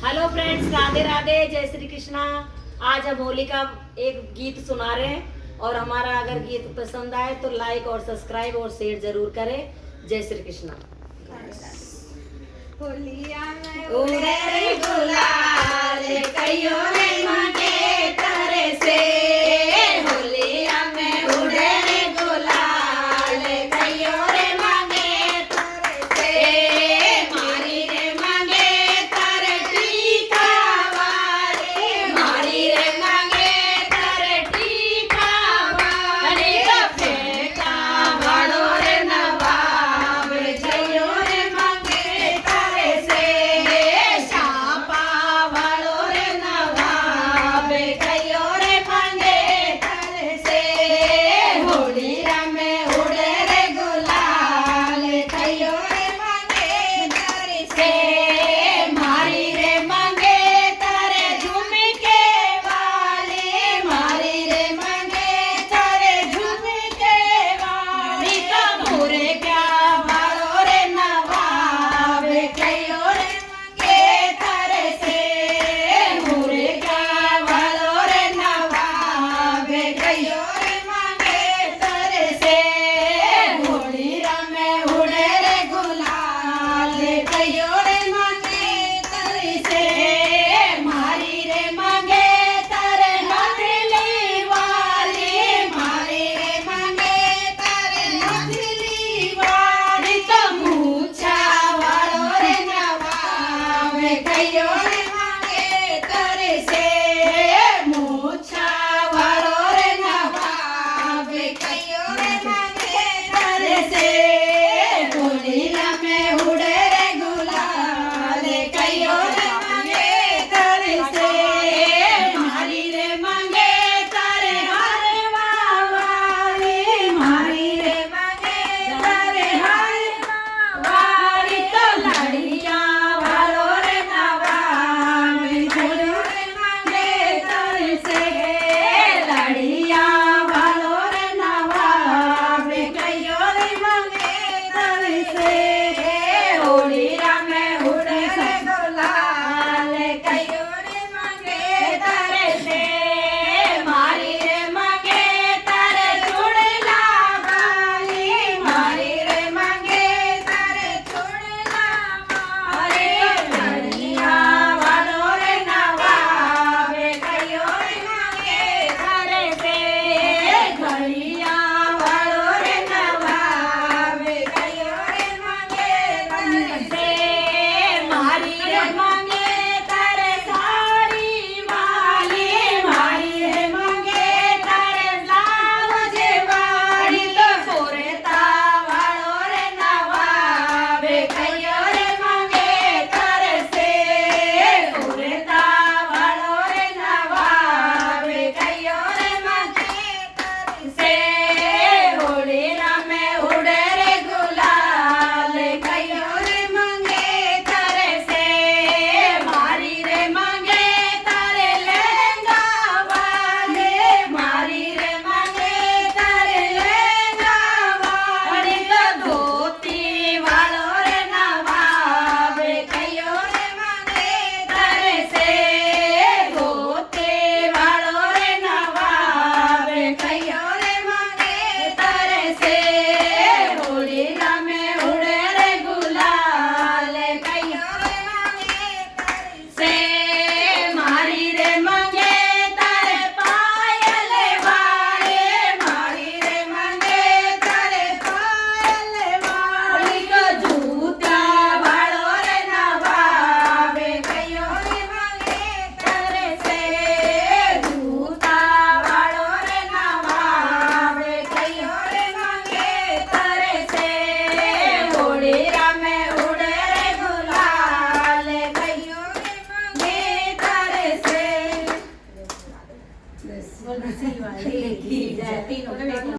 Hello friends, Radhe Radhe, जय श्री कृष्णा। आज हम होली का एक गीत सुना रहे हैं और हमारा अगर गीत पसंद आए तो लाइक और सब्सक्राइब और शेयर जरूर करें। जय श्री कृष्णा। होलिया में उड़े रे गुलाल, कइयो रे मांगे तारे से। होलिया में उड़े रे गुलाल, कइयो रे मांगे तारे से। मारी रे मांगे तारे टीका वाले, मारी रे मांगे तारे टीका वाले। फेंका वाड़ो रे नवाब, जइयो रे मांगे तारे से। शापा वाड़ो रे नवाब, कइयो रे मांगे तारे से। होलिया में उड़े रे गुलाल, कइयो रे मांगे तारे से। मारी रे मांगे तारे झुमके वाले, मारी रे मांगे तारे झुमके वाली। मोरे क्या वाड़ो रे नवाब, कइयो रे मांगे तारे से। मोरे क्या वाड़ो रे नवाब, कइयो रे मांगे तारे से। होलिया में उड़े रे गुलाल, कइयो रे मांगे तारे से। मारी रे मांगे तारे मछली वाली, मारी रे मांगे तारे मछली वाली। तो मूछा वाड़ो रे नवाब, कइयो रे